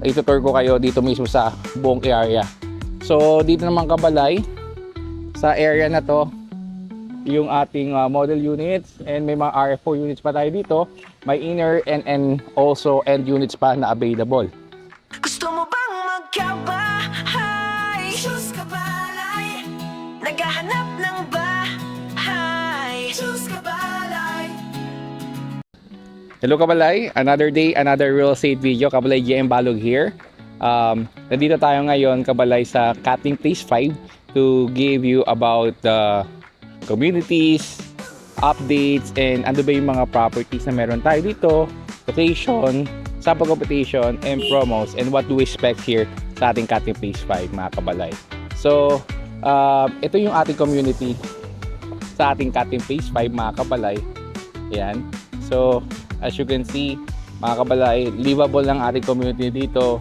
itutur ko kayo dito mismo sa buong area. So dito naman kabalay, sa area na to, yung ating model units, and may mga RF4 units pa tayo dito. May inner and also end units pa na available. Gusto mo bang magkabahay? Sus Kabalay, naghahanap ng bahay. Sus Kabalay. Hello kabalay, another day, another real estate video. Kabalay JM Balog here. Nandito tayo ngayon kabalay sa Kating Place 5 to give you about the communities, updates, and ano ba yung mga properties na meron tayo dito, location, sample competition, and promos, and what do we expect here sa ating Kating Place 5 mga kabalay. So, ito yung ating community sa ating Kating Place 5 mga kabalay. Ayan. So, as you can see, mga kabalay, livable lang ating community dito.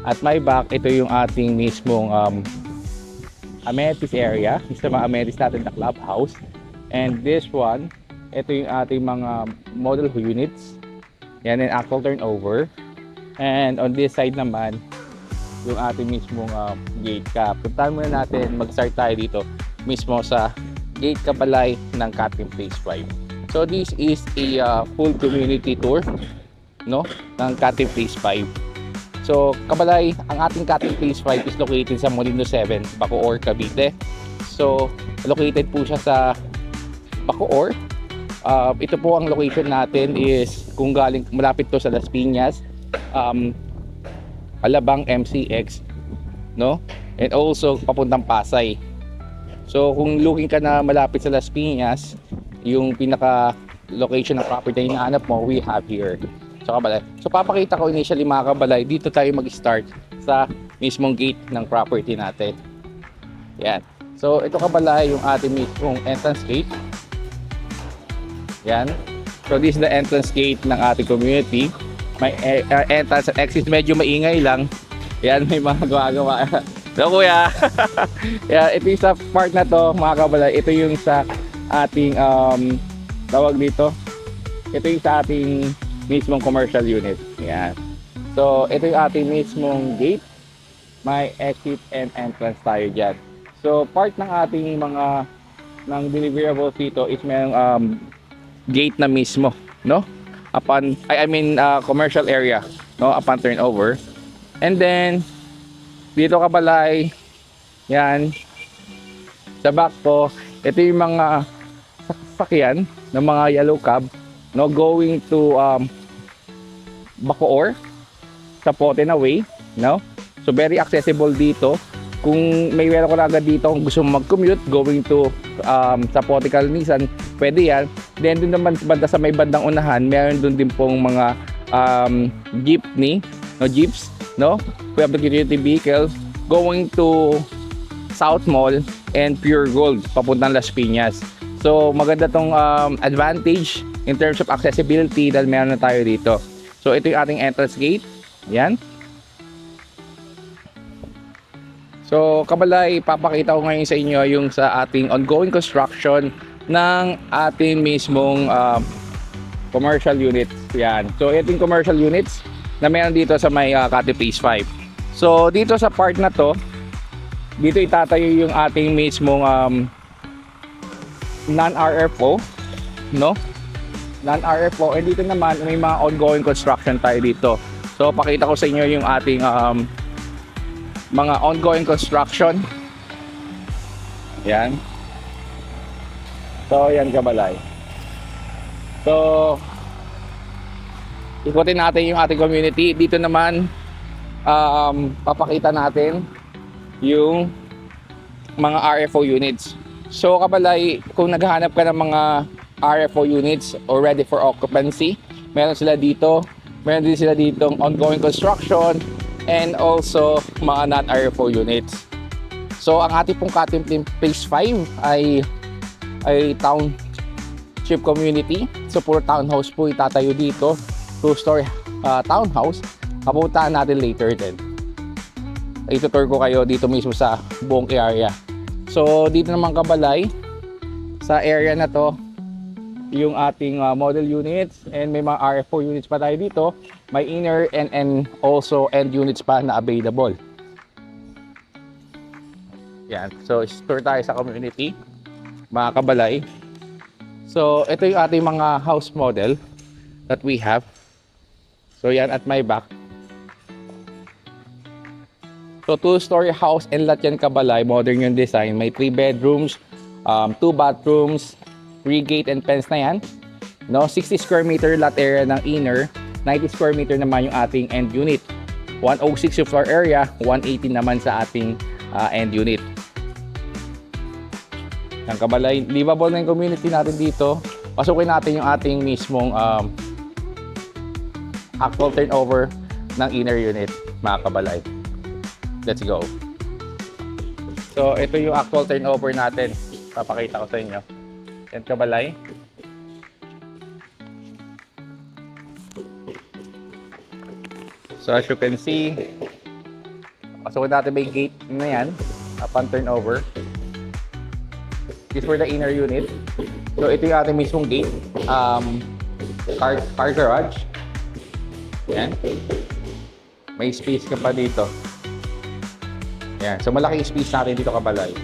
At my back, ito yung ating mismong amenities area. Isa mga amenities natin na clubhouse. And this one, ito yung ating mga model units. Yan yung actual turnover. And on this side naman, yung ating mismong gate cap. Puntahan muna natin, mag-start tayo dito mismo sa gate kabalay ng Kating Place 5. So this is a full community tour, no, ng Kating Place 5. So kabalay, ang ating Kating Place 5 is located sa Molino 7, Bacoor, Cavite. So located po siya sa Bacoor. Ito po ang location natin is kung galing malapit to sa Las Piñas, Alabang MCX, no? And also papuntang Pasay. So kung looking ka na malapit sa Las Piñas, yung pinaka location ng property na hinahanap mo, we have here. So kabalay. So papakita ko initially mga kabalay, dito tayo mag-start sa mismong gate ng property natin. Yan. So ito kabalay yung ating mismong entrance gate. Yan. So this is the entrance gate ng ating community. May entrance and exit, medyo maingay lang. Yan, may mga gawa-gawa. So kuya. Yan, ito yung sa part na to mga kabalay. Ito yung sa ating tawag dito. Ito yung sa ating mismong commercial unit. Yan. So ito yung ating mismong gate. May exit and entrance tayo dyan. So part ng ating mga ng deliverables dito is mayroong gate na mismo, no? Upon commercial area, no, upon turnover. And then dito kabalay, yan, sa back po, ito yung mga sasakyan ng mga yellow cab, no, going to Bacoor sa Potena Way, no? So very accessible dito. Kung may meron ko na agad dito, kung gusto mo mag-commute going to sa Potical Nissan, pwede yan. Then doon naman banda sa may bandang unahan, meron doon din pong mga jeepney, no, jeeps, no? We have the community vehicle going to South Mall and Pure Gold papuntang Las Piñas. So maganda tong advantage in terms of accessibility dahil meron na tayo dito. So ito yung ating entrance gate. Yan. So kabalay, papakita ko ngayon sa inyo yung sa ating ongoing construction ng ating mismong commercial units. Yan. So ito yung commercial units na meron dito sa may Kating Place 5. So dito sa part na to, dito itatayo yung ating mismong non-RFO, no? Non-RFO. And dito naman may mga ongoing construction tayo dito. So pakita ko sa inyo yung ating mga ongoing construction. Yan. So yan kabalay. So ikutin natin yung ating community. Dito naman papakita natin yung mga RFO units. So kabalay, kung naghahanap ka ng mga RFO units or ready for occupancy, meron sila dito. Meron din sila ditong ongoing construction and also mga non-RFO units. So ang ating pong Kating Place 5 ay township community. So puro townhouse po itatayo dito. 2-story townhouse. Papuntahan natin later din. Itutur ko kayo dito mismo sa buong area. So dito naman kabalay, sa area na to, yung ating model units, and may mga RF4 units pa tayo dito. may inner and also end units pa na available. Yan. So, store tayo sa community, mga kabalay. So, ito yung ating mga house model that we have. So, yan at my back. So, 2-story house and lot yan, kabalay. Modern yung design. May 3 bedrooms, 2 bathrooms, 3 gate and fence na yan. No, 60 square meter lot area ng inner, 90 square meter naman yung ating end unit. 106 yung floor area, 180 naman sa ating end unit. Ang kabalay, livable na yung community natin dito. Pasukin natin yung ating mismong actual turnover ng inner unit, mga kabalay. Let's go. So, ito yung actual turnover natin. Papakita ko sa inyo. Yan, kabalay. So, as you can see, pasukin natin may gate na yan upon turnover. This for the inner unit. So, ito yung ating mismong gate. Car garage. Yan. May space ka pa dito. Yan. So, malaki yung space natin dito, kabalay.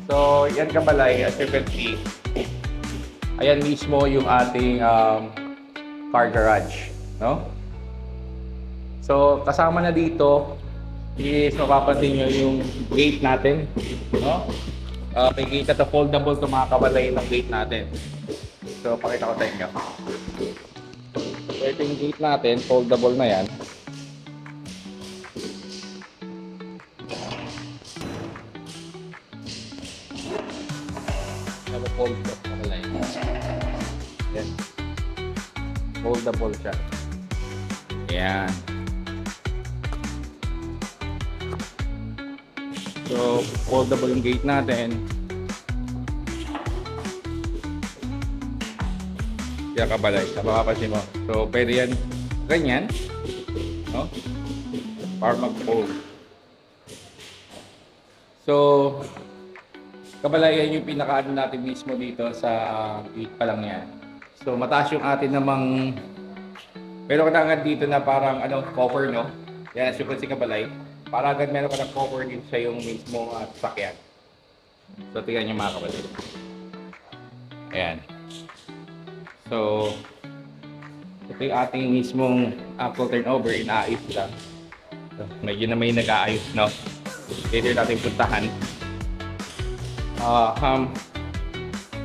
So, yan, kabalay. As you can see, ayan mismo yung ating car garage. No? So, kasama na dito is mapapansin nyo yung gate natin, no? May gate at foldable to, mga kabalay, ng gate natin. So, pakita ko sa inyo. So, ito yung gate natin, foldable na yan. Fold to, kabalay. Yan. Foldable siya. Yan. So, foldable yung gate natin. Yan, kabalay. Napapapansin mo. So, pwede yan ganyan. No? Para mag-fold. So, kabalay, yan yung pinaka-ano natin mismo dito sa gate pa lang yan. So, mataas yung atin namang meron ka na agad dito na parang cover, no? Yan, as you can see, kabalay. Para agad meron ka na cover dito sa yung mismo sasakyan. So, tingnan nyo, mga kabalay. Ayan. So, ito yung ating mismong actual turnover. Inaayos lang. So, medyo na may nag-aayos, no? Dito natin puntahan.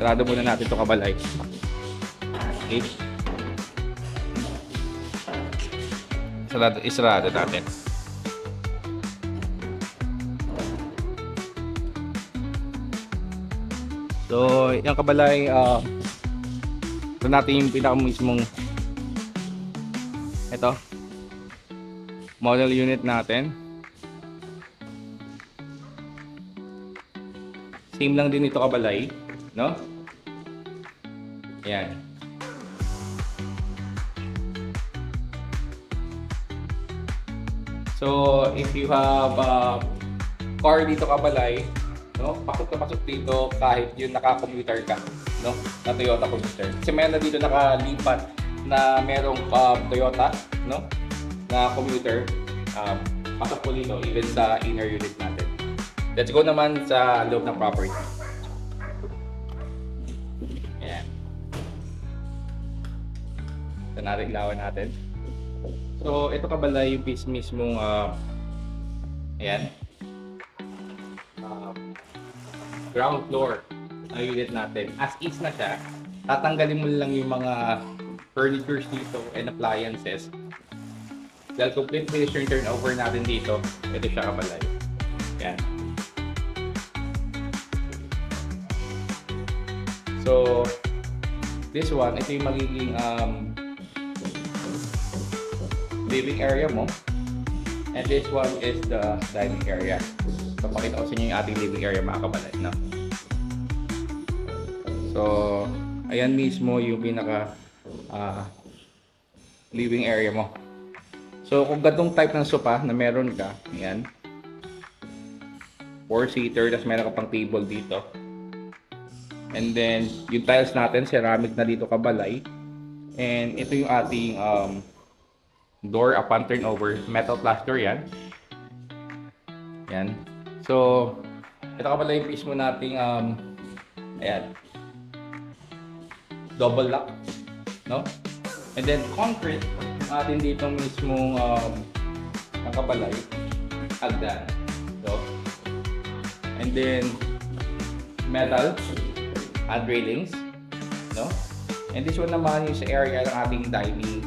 Sarado muna natin ito, kabalay. Okay. Isarado natin. So, yung kabalay, ito natin yung pinaka-mismong ito model unit natin. Same lang din ito, kabalay, no? Ayan. So, if you have car dito, kabalay, no? Pasok na pasok dito kahit yung naka-commuter ka, no? Na Toyota commuter. Kasi meron na dito nakalipat na merong Toyota, no? Na commuter. Pasok po dito even sa inner unit natin. Let's go naman sa loob ng property. Ayan. Ito natin ilawan natin. So, ito, kabalay, yung piece mismong ayan. Ground floor na unit natin. As is na siya, tatanggalin mo lang yung mga furnitures dito and appliances. Dahil complete finish yung turnover natin dito, ito siya, kabalay. Yan. So, this one, ito yung magiging living area mo. And this one is the dining area. So, pakita ko sa inyo yung ating living area, mga kabalay, no? So, ayan mismo yung pinaka living area mo. So, kung ganitong type ng sofa na meron ka, ayan, 4-seater, tapos meron ka pang table dito. And then, yung tiles natin, ceramic na dito, kabalay. And ito yung ating door upon turnover. Metal plus door yan. Yan. So, ito ka pala yung mismo nating ayan, double lock, no? And then concrete, yung atin dito mismong nakabalay, hagdan. So, and then metal and railings, no? And this one naman yung sa area ng ating dining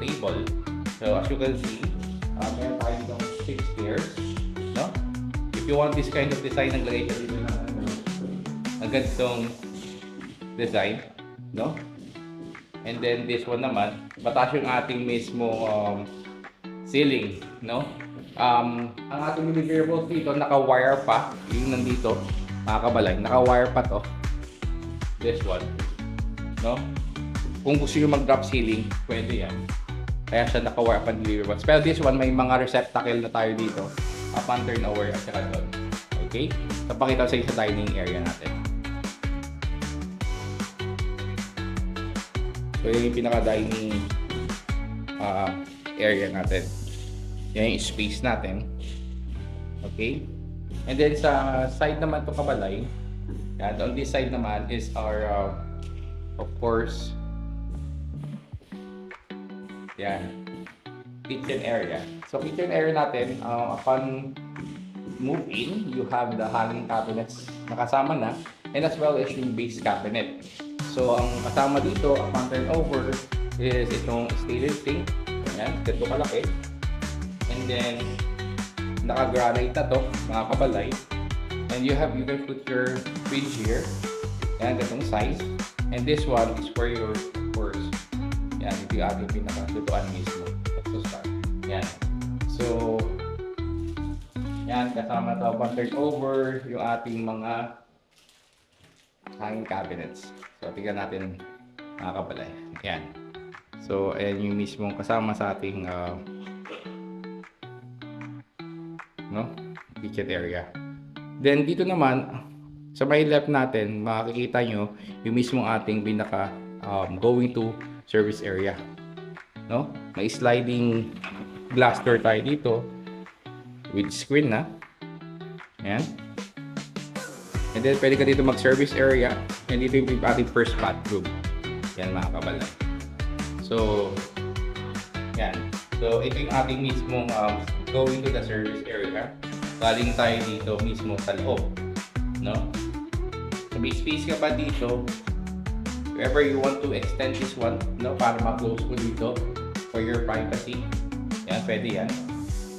table. So as you can see, meron tayo dito 6 chairs, no? If you want this kind of design, naglagay siya dito ng ganitong design, no? And then this one naman, batas yung ating mismo ceiling, no? Ang ating deliverables dito, naka-wire pa, yung nandito, makakabalay, naka-wire pa to. This one, no? Kung gusto nyo mag-drop ceiling, pwede yan. Kaya siya naka-wire pa deliverables. Pero this one, may mga receptacle na tayo dito. Upon turnover at saka doon. Okay? So, pakita sa sa dining area natin. So, yun yung pinaka-dining area natin. Yan yung space natin. Okay? And then sa side naman to kabalay, and on this side naman is our, of course, yan, kitchen area. So kitchen area natin, upon move in, you have the hanging cabinets na kasama na, and as well as yung base cabinet. So ang kasama dito, upon turnover, is itong stainless steel. Yan, ganito kalaki. And then, naka-granite na to, mga kabalay. And you can put your fridge here. Yan, ganitong size. And this one is for your purse. Yan, ito yung ating pinaka-lutuan mismo. So, start. Yan. So, yan, kasama to upon turnover, yung ating mga hanging cabinets. So, tingnan natin mga kabalay. Yan. So, ayan yung mismong kasama sa ating kitchen area. Then, dito naman, sa may left natin, makikita nyo yung mismong ating pinaka going to service area. No? May sliding glass door tayo dito with screen na. Ayan. And then, pwede ka dito mag-service area. And dito yung ating first bathroom. Yan mga kabalay. So, yan. So, ito yung ating mismong going to the service area. Galing tayo dito mismo sa loob. No? So, may space ka pa dito. If ever you want to extend this one, no, para ma-close mo dito for your privacy. Yan, pwede yan.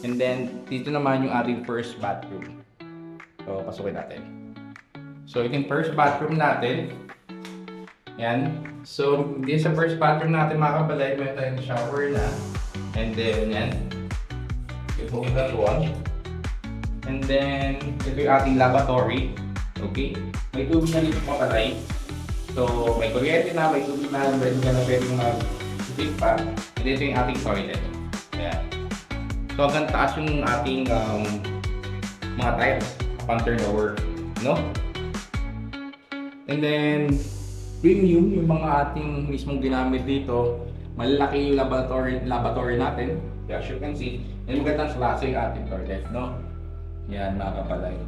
And then, dito naman yung ating first bathroom. So, pasukin natin. So, ito yung first bathroom natin. Yan. So, this sa first bathroom natin mga kabalay, may tayong shower na. And then, yan. Ito yung that one. And then, ito yung ating lavatory. Okay? May tubig na dito mga kabalay. So, may kuryente na, may tubig na, pwede ka na pwedeng mag-tubig pa. And ito yung ating toilet. Ayan. So, hanggang taas yung ating mga tiles upon turnover. No? And then, premium yung mga ating mismong ginamit dito. Malalaki yung lavatory natin. As you can see. And magandang klase yung ating toilet, no? Yan, mga kapalay.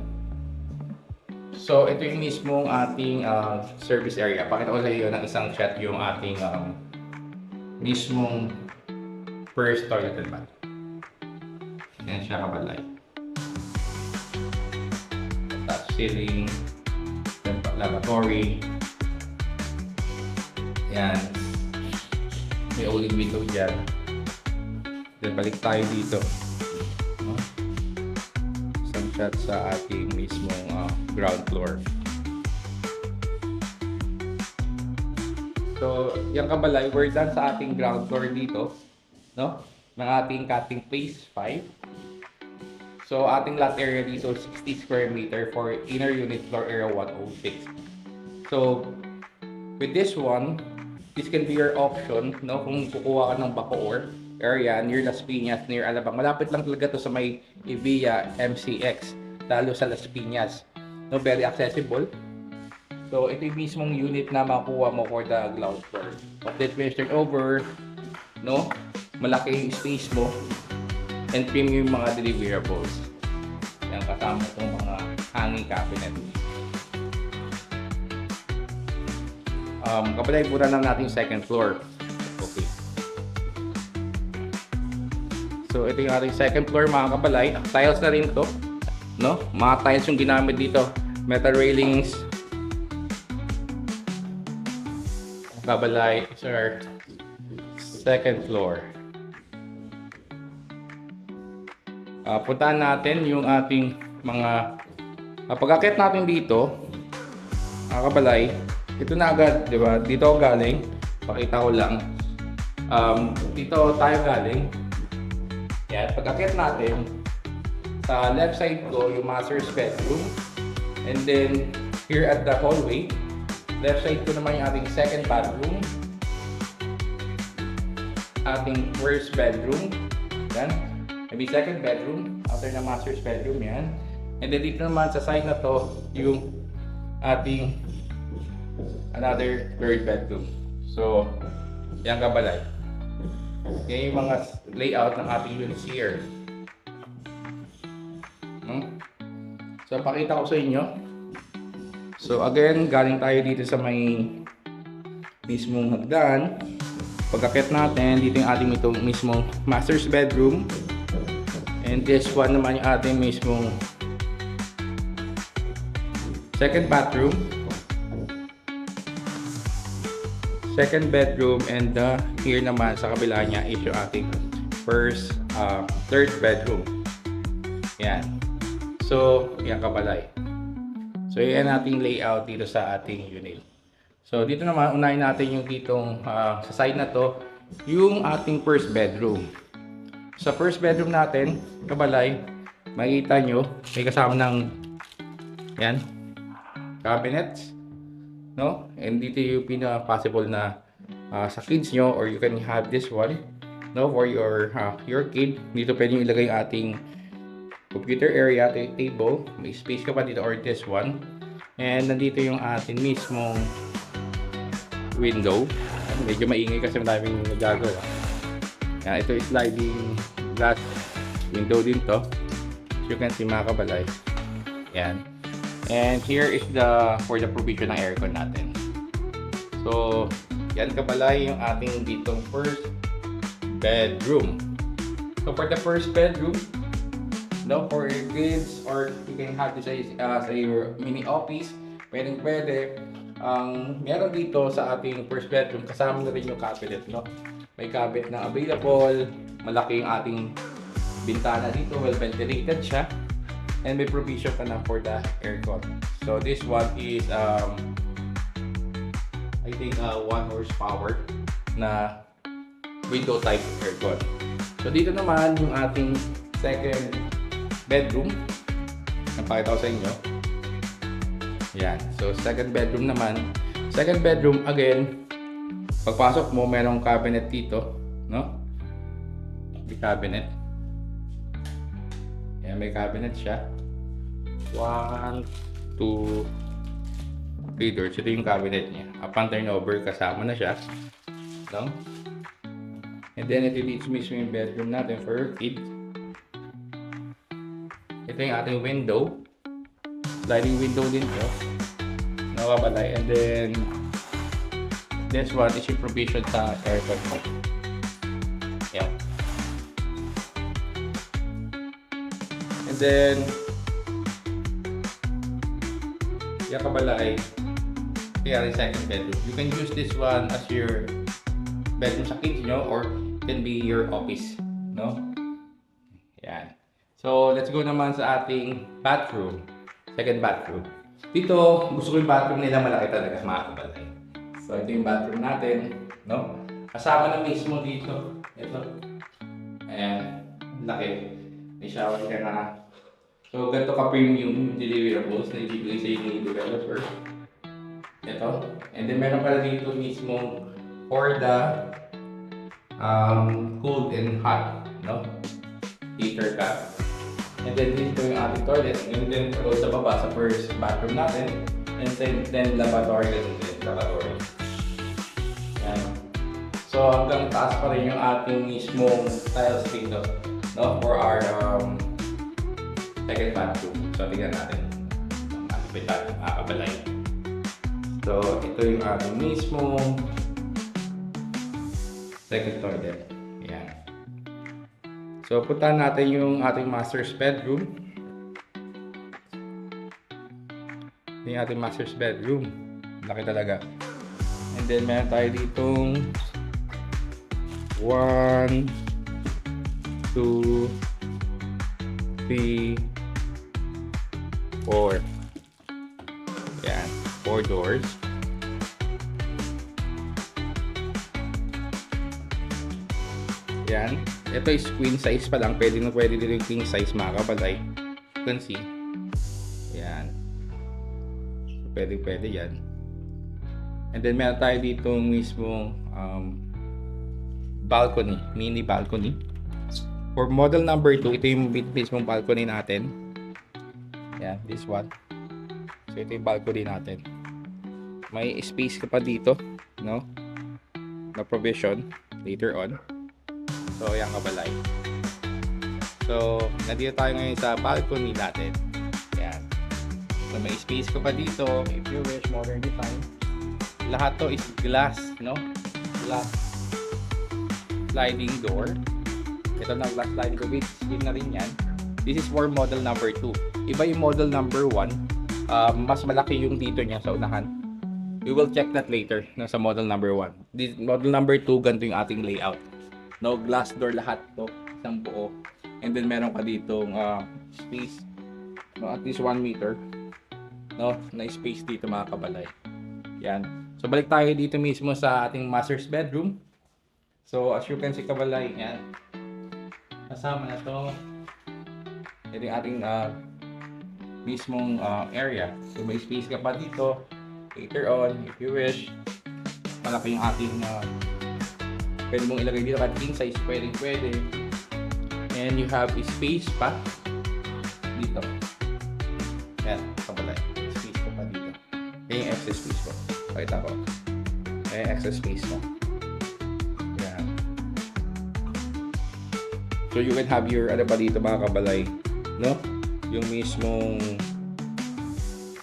So, ito yung mismong ating service area. Pakita ko sa iyo ng isang shot yung ating mismong first toilet and bath. Yan siya kapalay. Touch ceiling, lavatory. Yan. May uling window dyan. Then balik tayo dito. No? Isang shot sa ating mismong ground floor. So, yung kabalay, we're done sa ating ground floor dito. No? Ng ating cutting place 5. So, ating lot area dito 60 square meter for inner unit floor area 106. So, with this one, this can be your option, no? Kung kukuha ka ng Bacoor area near Las Piñas, near Alabang. Malapit lang talaga to sa may Evia MCX, lalo sa Las Piñas. No, very accessible. So, ito yung mismong unit na makuha mo for the ground floor. But then, turn over, no? Malaki yung space mo. And premium yung mga deliverables. Yan, kasama itong mga hanging cabinet. Kapalay muna lang natin yung second floor. Okay. So, ito yung ating second floor mga kabalay. Tiles na rin to, no? Mga tiles yung ginamit dito. Metal railings. Kabalay is our second floor. Puntahan natin yung ating mga pag-akit natin dito, mga kabalay. Ito na agad, di ba? Dito ako galing. Pakita ko lang. Dito tayo galing. Yan, pag-akit natin, sa left side ko, yung master's bedroom. And then, here at the hallway, left side ko naman yung ating second bathroom. Ating first bedroom. Yan. Maybe second bedroom, after na master's bedroom, yan. And then dito naman sa side na to, yung ating another third bedroom. So, yan kabalay. Yan yung mga layout ng ating units here. So, pakita ko sa inyo. So, again, galing tayo dito sa may mismong hagdan. Pagkakit natin, dito yung ating itong mismong master's bedroom. And this one naman yung ating mismong second bathroom. Second bedroom, and here naman sa kabila niya is yung ating third bedroom. Yan. So, yan kabalay. So, yan ating layout dito sa ating unit. So, dito naman, unahin natin yung ditong sa side na to, yung ating first bedroom. Sa first bedroom natin, kabalay, makikita nyo, may kasama ng yan, cabinets. No? And dito yung possible na sa kids nyo, or you can have this one, no, for your kid. Dito pwede nyo ilagay yung ating computer area, table. May space ka pa dito, or this one. And nandito yung ating mismong window. Medyo maingay kasi maraming nagagawa. Yan, ito is sliding glass window din to. As you can see mga kabalay. Yan. And here is for the provision ng aircon natin. So, yan kabalay yung ating ditong first bedroom. So, for the first bedroom, no, for your kids, or you can have this sa your mini office, pwede. Meron dito sa ating first bedroom, kasama na rin yung cabinet, no? May cabinet na available, malaki yung ating bintana dito, well ventilated siya. And may provision ka na for the aircon. So this one is I think 1 horsepower na window type aircon. So dito naman yung ating second bedroom. Napakita ko sa inyo. Yan. So second bedroom naman. Second bedroom again, pagpasok mo merong cabinet dito, no? May cabinet. Yan, may cabinet siya. 1, 2, 3 doors. Ito yung cabinet niya. Upon turnover, kasama na siya. No? And then, ito mismo yung bedroom natin for kids. Ito yung ating window. Sliding window din ito. Nakabalay. And then, this one is yung provision sa aircon mo. Yeah. And then, yung kabalay, kaya second bedroom. You can use this one as your bedroom sa kids nyo, or it can be your office, no? Yan. So, let's go naman sa ating bathroom. Second bathroom. Dito, gusto ko yung bathroom nila malaki talaga, mga kabalay. So, ito yung bathroom natin, no? Kasama na mismo dito. Ito. Ayan. Laki. May shower ka na. So, ganito ka-premium deliverables na ibibigay sa inyo yung developer. Ito. And then, meron pala dito mismo for the cold and hot, no? Heater ka. And then, dito yung ating toilet. And then, sa baba, sa first bathroom natin, And then lavatory din, lavatory. Yan. So hanggang taas pa rin yung ating mismong tiles dito, no? For our second bathroom. So tingnan natin ang ating kabalay. So ito yung ating mismong second toilet. Yan. So puntahan natin yung ating master's bedroom. Ito yung ating master's bedroom. Laki talaga. And then meron tayo ditong 1, 2, 3, 4. Yan. 4 doors. Yan. Ito is queen size pa lang. Pwede din yung king size mga kabalay. You can see. Yan. So, pwede yan. And then meron tayo ditong mismong balcony. Mini balcony. For model number 2, ito yung mismong balcony natin. Yan. This one. So ito yung balcony natin. May space ka pa dito. No? Na provision. Later on. So, yan kabalay. So, nandito tayo ngayon sa balcony natin. Yan. So, may space ka pa dito. If you wish, modern design. Lahat to is glass, no? Glass sliding door. Ito na glass sliding door. With skin na rin yan. This is for model number 2. Iba yung model number 1. Mas malaki yung dito niya sa unahan. We will check that later no, sa model number 1. This model number 2, ganito yung ating layout. No, glass door lahat to, isang buo. And then meron ka ditong space, no, at least 1 meter, no, na space dito mga kabalay. Yan. So balik tayo dito mismo sa ating master's bedroom. So as you can see kabalay, yan. Kasama na to. Ito yung ating mismong area. So may space ka pa dito. Later on, if you wish, malaki yung ating pwede mong ilagay dito kahit king size, pwede. And you have a space pa dito. Yan, kabalay. Space ko pa dito. Yan yung excess space ko. Pakita ko. Yan yung excess space mo. Yan. So you can have your, ano pa dito mga kabalay, no? Yung mismong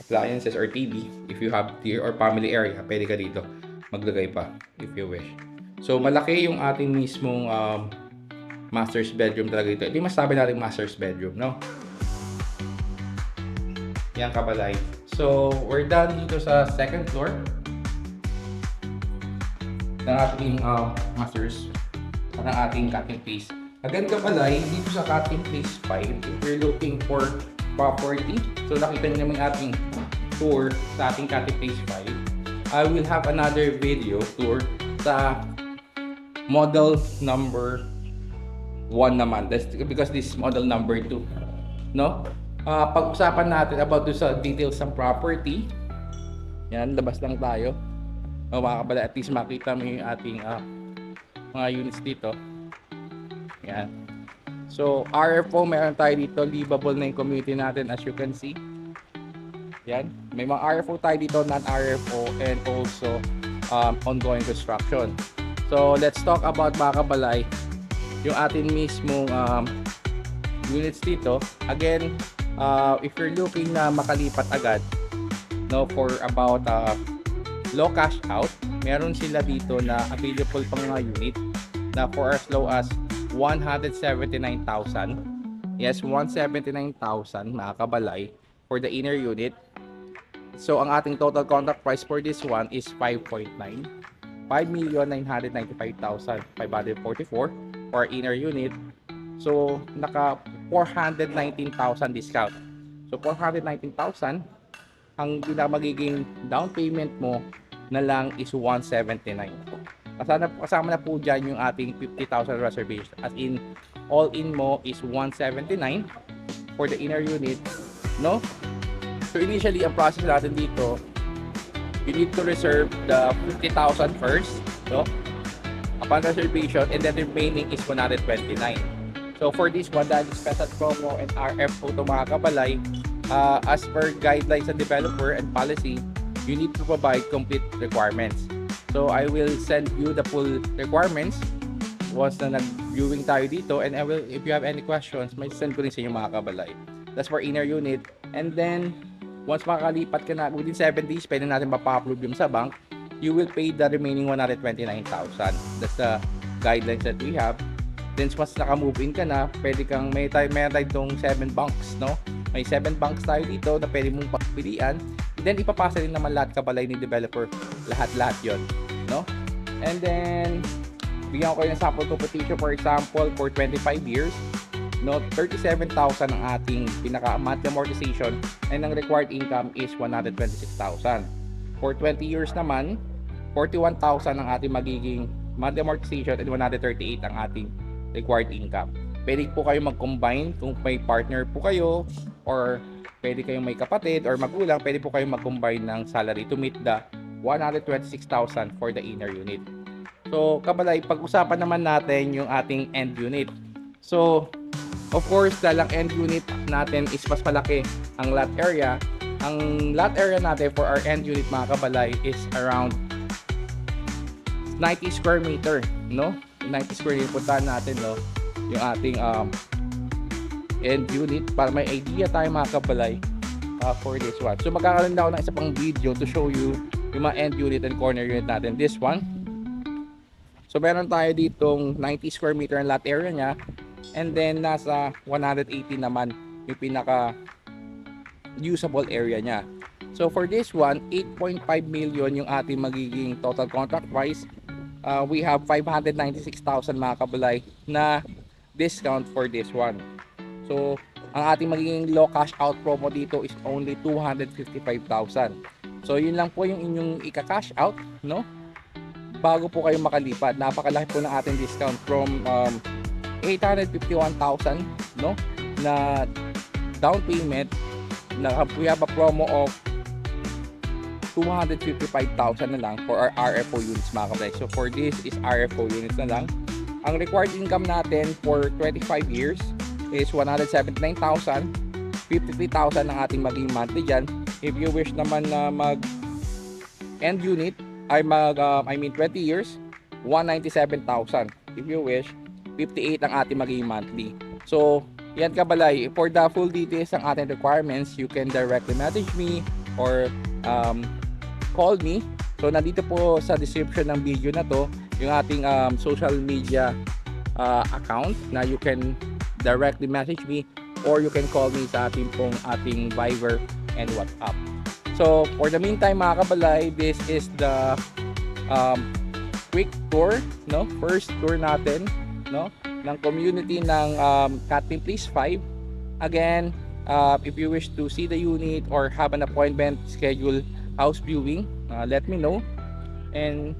appliances or TV. If you have your or family area, pwede ka dito maglagay pa if you wish. So, malaki yung ating mismong master's bedroom talaga ito. Ito yung masabi natin master's bedroom, no? Yan, kabalay. So, we're done dito sa second floor ng ating master's ng ating cutting place. Again, kabalay, dito sa cutting place 5, if you're looking for property, so nakita niyo naman yung ating tour sa ating cutting place 5. I will have another video tour sa model number 1 naman. That's because this is model number 2. No? Pag-usapan natin about sa details ng property. Yan, labas lang tayo. Mga kabala, at least makita mo yung ating mga units dito. Yan. So, RFO, meron tayo dito. Livable na yung community natin as you can see. Yan. May mga RFO tayo dito, non-RFO, and also ongoing construction. So, let's talk about mga kabalay, yung atin mismong units dito. Again, if you're looking na makalipat agad, no, for about low cash out, meron sila dito na available pang mga unit na for as low as 179,000. Yes, 179,000 mga kabalay for the inner unit. So, ang ating total contract price for this one is 5.9. 5,995,544 for inner unit. So, naka 419,000 discount. So, 419,000, ang magiging down payment mo na lang is 179. Kasama na po dyan yung ating 50,000 reservation. As in, all in mo is 179 for the inner unit. No? So, initially, ang process natin dito, you need to reserve the 50,000 first, no? Upon reservation, and then the remaining is 129. So for this one, dahil special promo and RF po ito mga kabalay, as per guidelines and developer and policy, you need to provide complete requirements. So I will send you the full requirements once na nag-viewing tayo dito, and I will, if you have any questions, may send ko rin sa inyo mga kabalay. That's for inner unit. And then once makakalipat ka na within 7 days, pwede natin mapa-approve yung sa bank. You will pay the remaining 129,000. That's the guidelines that we have. Then once naka-move in ka na, pwede kang meron tayo itong 7 banks, no? May 7 banks tayo dito na pwede mong pagpilian. Then ipapasa rin naman lahat kabalay ni developer, lahat yon, no? And then bigyan ko kayo ng sample competition, for example, for 25 years, no, 37,000 ang ating pinaka monthly amortization, and ang required income is 126,000. For 20 years naman, 41,000 ang ating magiging monthly amortization, and 138 ang ating required income. Pwede po kayo mag-combine kung may partner po kayo, or pwede kayong may kapatid or magulang, pwede po kayong mag-combine ng salary to meet the 126,000 for the inner unit. So, kabalay, pag-usapan naman natin yung ating end unit. So, of course, dahil ang end unit natin is mas malaki ang lot area. Ang lot area natin for our end unit, mga kabalay, is around 90 square meter, no? 90 square meter, puntahan natin, no? Yung ating end unit para may idea tayo, mga kabalay, for this one. So, magkakaroon na ako ng isa pang video to show you yung mga end unit and corner unit natin. This one. So, meron tayo ditong 90 square meter ang lot area niya. And then, nasa 180 naman yung pinaka usable area niya. So, for this one, 8.5 million yung ating magiging total contract price. We have 596,000, mga kabalay, na discount for this one. So, ang ating magiging low cash out promo dito is only 255,000. So, yun lang po yung inyong ika-cash out, no? Bago po kayo makalipat. Napakalaki po ng ating discount from 851,000, no, na down payment. We have a promo of 255,000 na lang for our RFO units, mga kabalay. So for this is RFO units na lang. Ang required income natin for 25 years is 179,000. 53,000 ang ating maging monthly dyan. If you wish naman na mag end unit, I mean 20 years, 197,000. If you wish, 58 ang ating magiging monthly. So, yan kabalay. For the full details ng ating requirements, you can directly message me or call me. So, nandito po sa description ng video na to, yung ating social media account na you can directly message me, or you can call me sa ating Viber and WhatsApp. So, for the meantime, mga kabalay, this is the quick tour, no? First tour natin, no? Ng community ng Catling Place 5. Again, if you wish to see the unit or have an appointment, schedule house viewing, let me know. And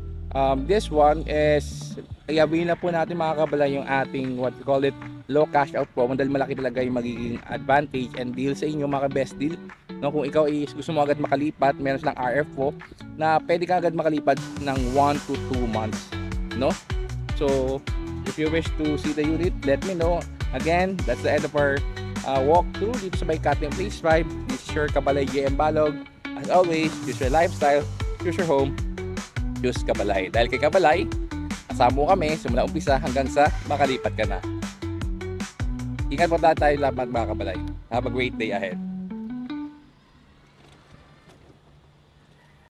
this one is, i-avail na po natin, mga kabalay, yung ating what we call it low cash out promo, dahil malaki talaga yung magiging advantage and deal sa inyo, mga best deal. No, kung ikaw is gusto mo agad makalipat, meron silang RFO na pwede ka agad makalipat ng 1 to 2 months, no? So, if you wish to see the unit, let me know. Again, that's the end of our walkthrough dito sa Catling Place 5. This is your Kabalay JM Balog. As always, choose your lifestyle, choose your home, choose Kabalay. Dahil kay Kabalay, kasama mo kami simula umpisa hanggang sa makalipat ka na. Ingat po tayo lahat, mga Kabalay. Have a great day ahead.